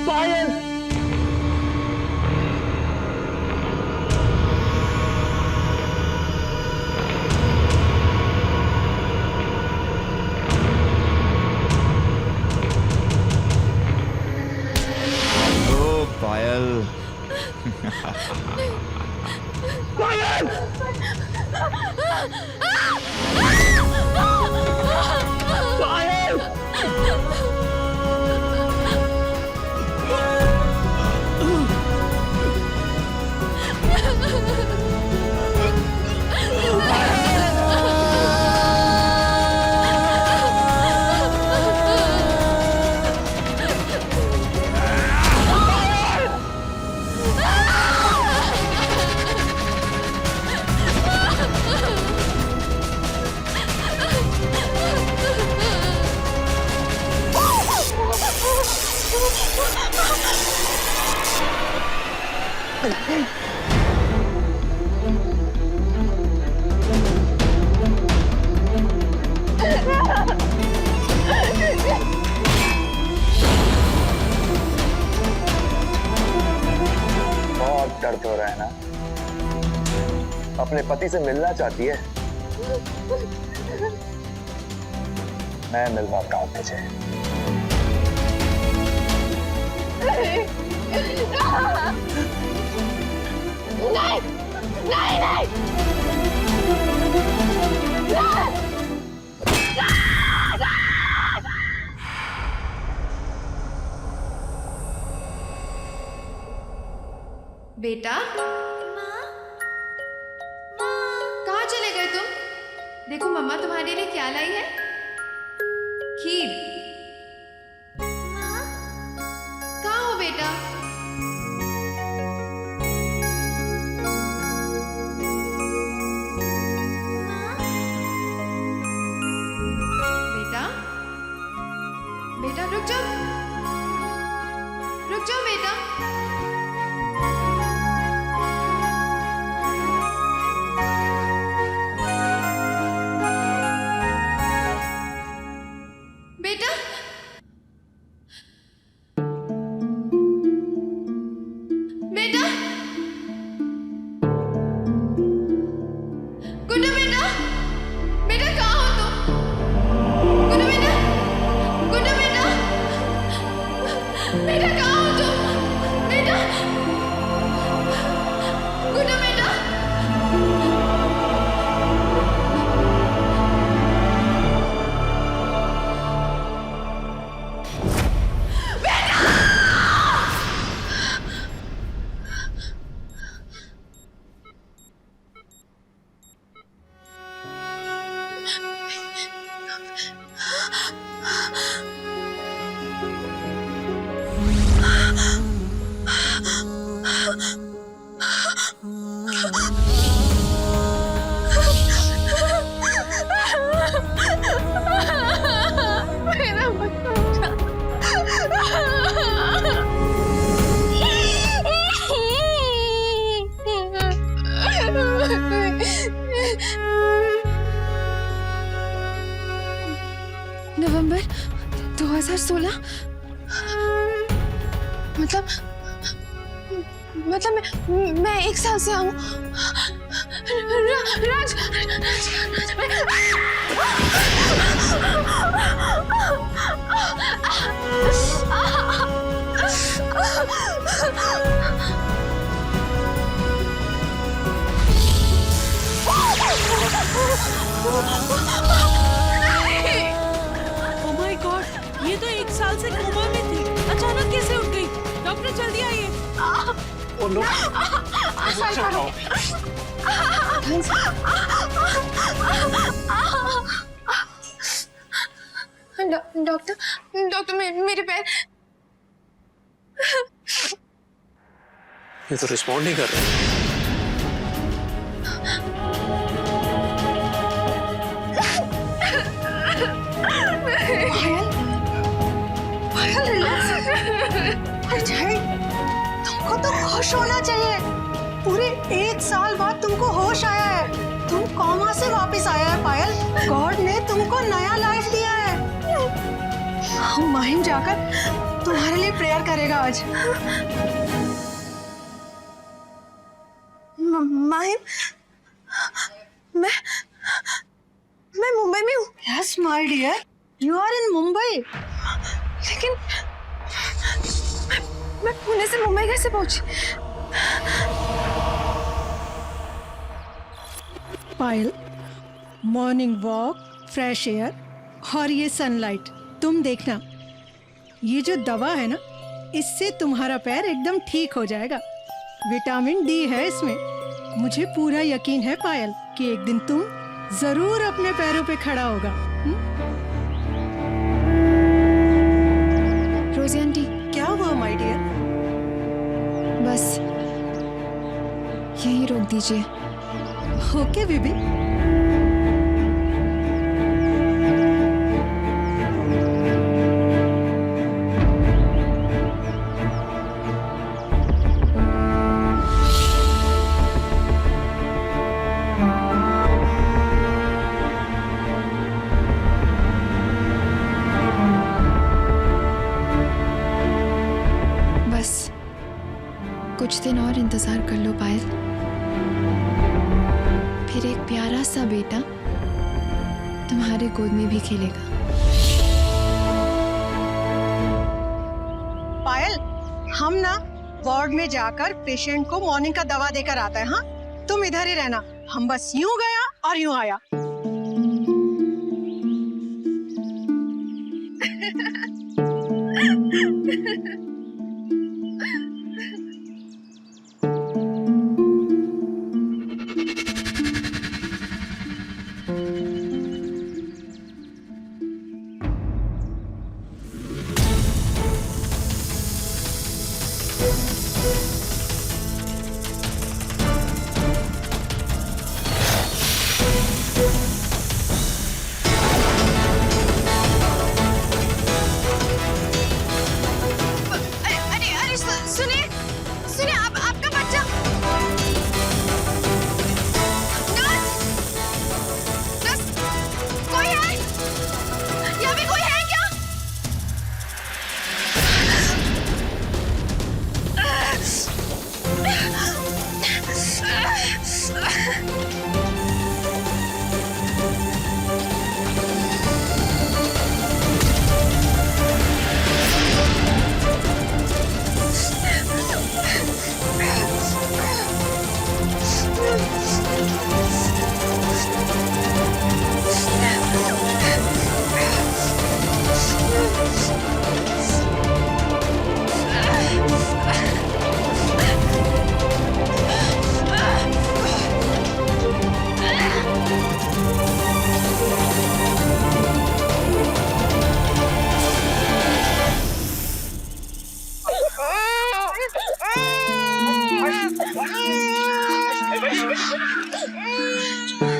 पायल। ओ पायल। पायल। पायल। बहुत दर्द हो रहा है ना? अपने पति से मिलना चाहती है? मैं मिलवाता हूँ तुझे। नहीं नहीं नहीं नहीं बेटा, कहाँ चले गए तुम? देखो मम्मा तुम्हारे लिए क्या लाई है। खीर। कहाँ हो बेटा? बेटा, बेटा रुक जाओ, रुक जाओ बेटा। बेटा, बेटा, गुड्डू बेटा, बेटा कहाँ हो तुम? गुड्डू बेटा, गुड्डू बेटा, बेटा कहाँ हो तुम? बेटा, गुड्डू बेटा। मेरा बच्चा। नवंबर 2016। मतलब मैं 1 साल से हूँ। राज, ओह माय गॉड, ये तो 1 साल से कोमा में थी, अचानक कैसे उठ गई? डॉक्टर जल्दी आइए। डॉक्टर मेरे पैर। ये तो रिस्पॉन्ड नहीं कर रहे। पायल रिलैक्स। तुमको तो होश होना चाहिए। पूरे 1 साल बाद तुमको होश आया है। तुम कोमा से वापस आया है पायल। गॉड ने तुमको नया लाइफ दिया है। माहिम जाकर तुम्हारे लिए प्रेयर करेगा आज। माहिम, मैं मुंबई में हूँ। Yes my dear, you are in Mumbai. लेकिन मैं पुणे से मुंबई कैसे पहुंची? Payal, morning walk, fresh air और ये सनलाइट, तुम देखना ये जो दवा है ना, इससे तुम्हारा पैर एकदम ठीक हो जाएगा। विटामिन डी है इसमें। मुझे पूरा यकीन है पायल कि एक दिन तुम जरूर अपने पैरों पे खड़ा होगा। रोजी आंटी, क्या हुआ माय डियर? बस यहीं रोक दीजिए। Okay baby. बस कुछ दिन और इंतजार कर लो पायल, फिर एक प्यारा सा बेटा तुम्हारे गोद में भी खेलेगा। पायल, हम ना वार्ड में जाकर पेशेंट को मॉर्निंग का दवा देकर आता है। हाँ, तुम इधर ही रहना। हम बस यूं गया और यूं आया।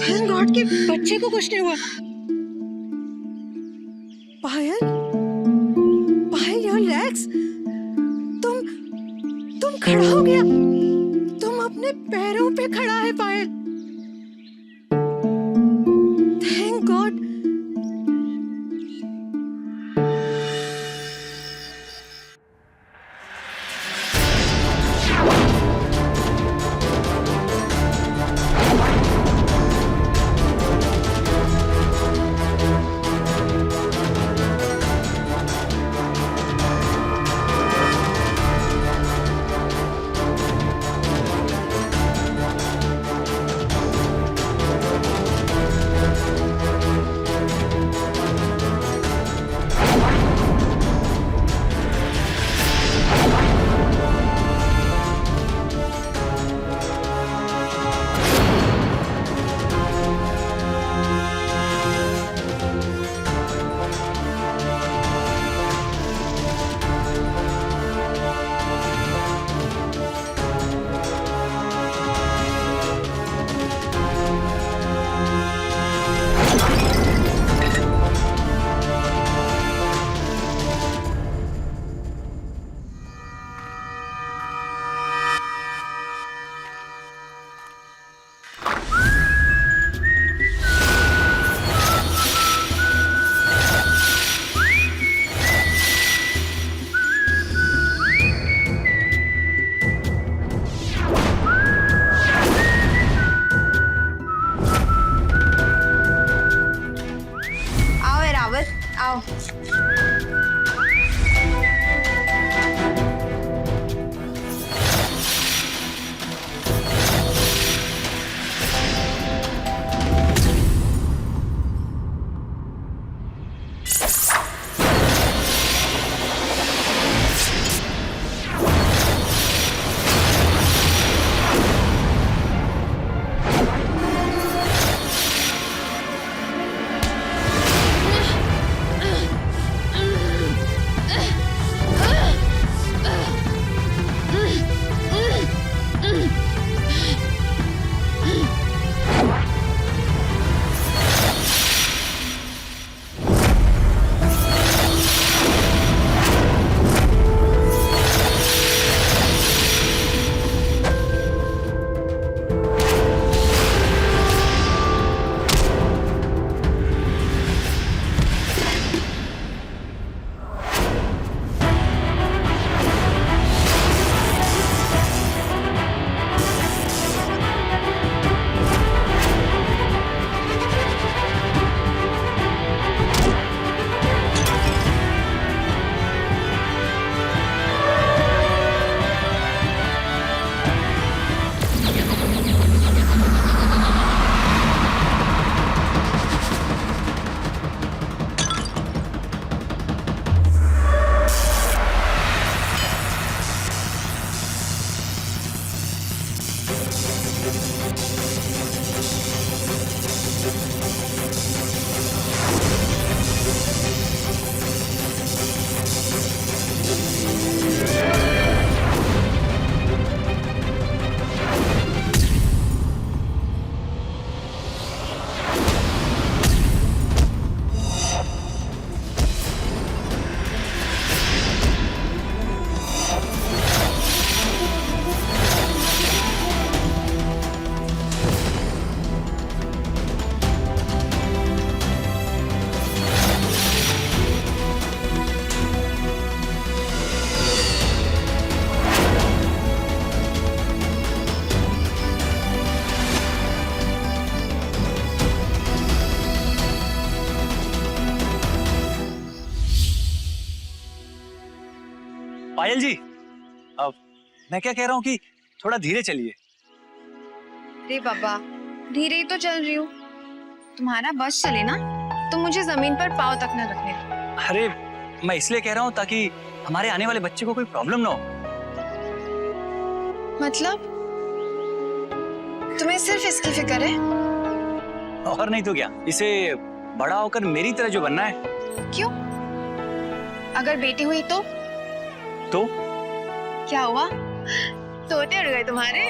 थैंक गॉड कि बच्चे को कुछ नहीं हुआ। पायल, पायल योर लेग्स, तुम खड़ा हो गया। तुम अपने पैरों पे खड़ा है पायल। Thank God. पायल जी, अब मैं क्या कह रहा हूँ कि थोड़ा धीरे चलिए। अरे बाबा, धीरे ही तो चल रही हूँ। तुम्हारा बस चले ना तो मुझे जमीन पर पाँव तक न रखने दो। अरे मैं इसलिए कह रहा हूँ ताकि हमारे आने वाले बच्चे को कोई प्रॉब्लम ना हो। मतलब तुम्हें सिर्फ इसकी फिक्र है? और नहीं तो क्या, इसे बड़ा होकर मेरी तरह जो बनना है। क्यों? अगर बेटी हुई तो क्या हुआ? तोते उड़ गए तुम्हारे?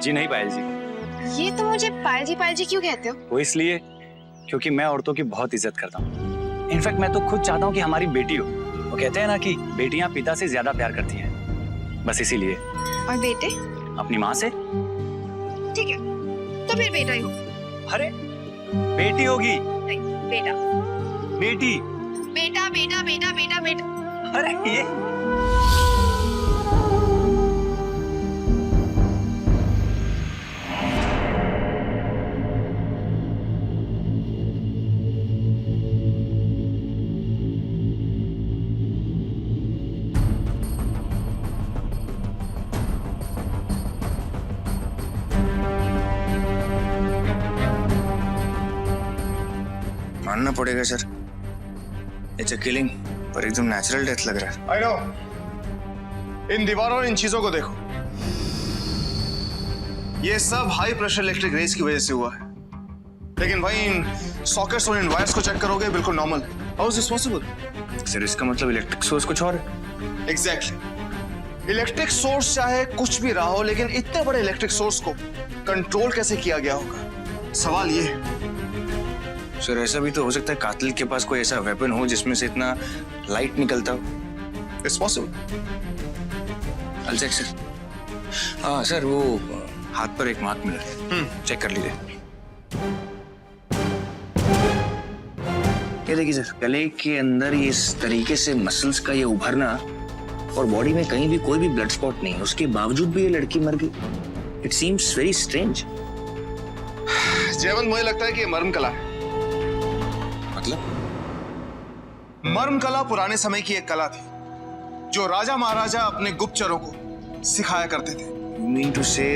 जी नहीं पायल जी। ये तो मुझे पायल जी क्यों कहते हो? वो इसलिए क्योंकि मैं औरतों की बहुत इज्जत करता हूँ। इनफैक्ट मैं तो खुद चाहता हूँ कि हमारी बेटी हो। वो कहते हैं ना कि बेटियां पिता से ज्यादा प्यार करती हैं, बस इसीलिए। और बेटे? अपनी माँ से। ठीक है, तो फिर बेटा ही हो। अरे बेटी होगी। नहीं, बेटा। बेटी। बेटा बेटा बेटा बेटा बेटा। अरे ये मानना पड़ेगा सर, इट्स अ किलिंग, पर एकदम नेचुरल डेथ लग रहा है। आई नो, इन दीवारों और इन चीजों को देखो, ये सब हाई प्रेशर इलेक्ट्रिक रेज की वजह से हुआ है। लेकिन भाई इन सॉकेट्स और इन वायर्स को चेक करोगे, बिल्कुल नॉर्मल है। How is this possible? Sir इसका मतलब इलेक्ट्रिक सोर्स कुछ और है। एग्जैक्टली। इलेक्ट्रिक सोर्स चाहे कुछ भी रहा हो, लेकिन इतने बड़े इलेक्ट्रिक सोर्स को कंट्रोल कैसे किया गया होगा, सवाल ये है। सर ऐसा भी तो हो सकता है कातिल के पास कोई ऐसा वेपन हो जिसमें से इतना लाइट निकलता हो। It's possible. I'll check, sir. हाँ सर, वो हाथ पर एक मार्क मिला है, चेक कर लीजिए। ये देखिए सर, गले के अंदर ये इस तरीके से मसल्स का ये उभरना और बॉडी में कहीं भी कोई भी ब्लड स्पॉट नहीं, उसके बावजूद भी ये लड़की मर गई। It seems very strange. Jaywant, मुझे लगता है कि ये मर्म कला है। मतलब मर्म कला पुराने समय की एक कला थी जो राजा महाराजा अपने गुप्तचरों को सिखाया करते थे। You mean to say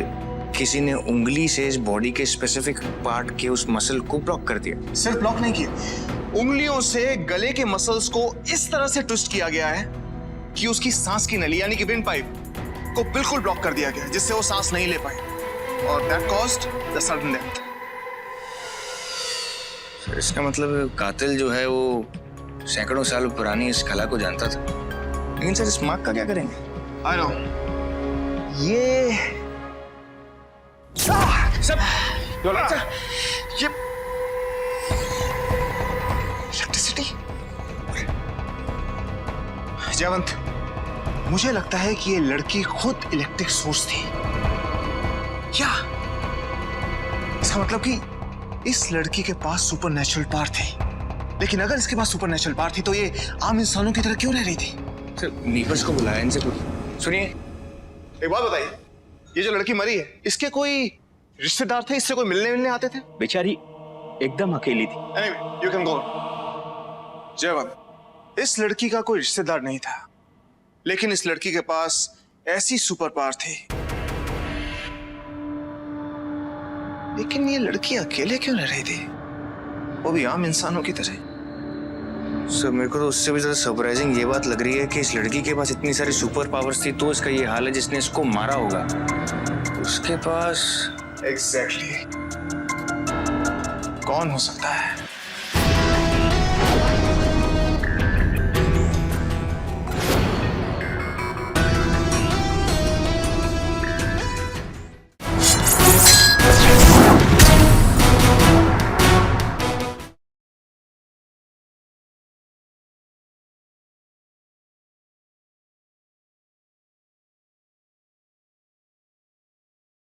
किसी ने उंगली से इस बॉडी के स्पेसिफिक पार्ट के उस मसल को ब्लॉक कर दिया? सिर्फ ब्लॉक नहीं किया, उंगलियों से गले के मसल्स को इस तरह से ट्विस्ट किया गया है कि उसकी सांस की नली यानी कि विंड पाइप को बिल्कुल ब्लॉक कर दिया गया, जिससे वो सांस नहीं ले पाए, और that caused the sudden death. Sir इसका मतलब कातिल जो है वो सैकड़ों साल पुरानी इस कला को जानता था। लेकिन सर इस मार्क का क्या करेंगे? आई नो, ये सब ये इलेक्ट्रिसिटी। जयवंत, मुझे लगता है कि ये लड़की खुद इलेक्ट्रिक सोर्स थी। क्या इसका मतलब कि इस लड़की के पास सुपरनेचुरल पावर थी? लेकिन अगर इसके पास सुपरनेचुरल पावर थी तो ये आम इंसानों की तरह क्यों रह रही थी? सर नीपस को बुलाया इनसे कुछ। सुनिए, एक बात बताइए, ये जो लड़की मरी है, इसके कोई रिश्तेदार थे? इससे कोई मिलने आते थे? बेचारी एकदम अकेली थी। Anyway, you can go. जयवंत, इस लड़की का कोई रिश्तेदार नहीं था, लेकिन इस लड़की के पास ऐसी सुपर पावर थी। लेकिन ये लड़की अकेले क्यों रह रही थी, वो भी आम इंसानों की तरह? सर मेरे को तो उससे भी ज्यादा सरप्राइजिंग ये बात लग रही है कि इस लड़की के पास इतनी सारी सुपर पावर्स थी तो इसका ये हाल है। जिसने इसको मारा होगा उसके पास एग्जैक्टली कौन हो सकता है?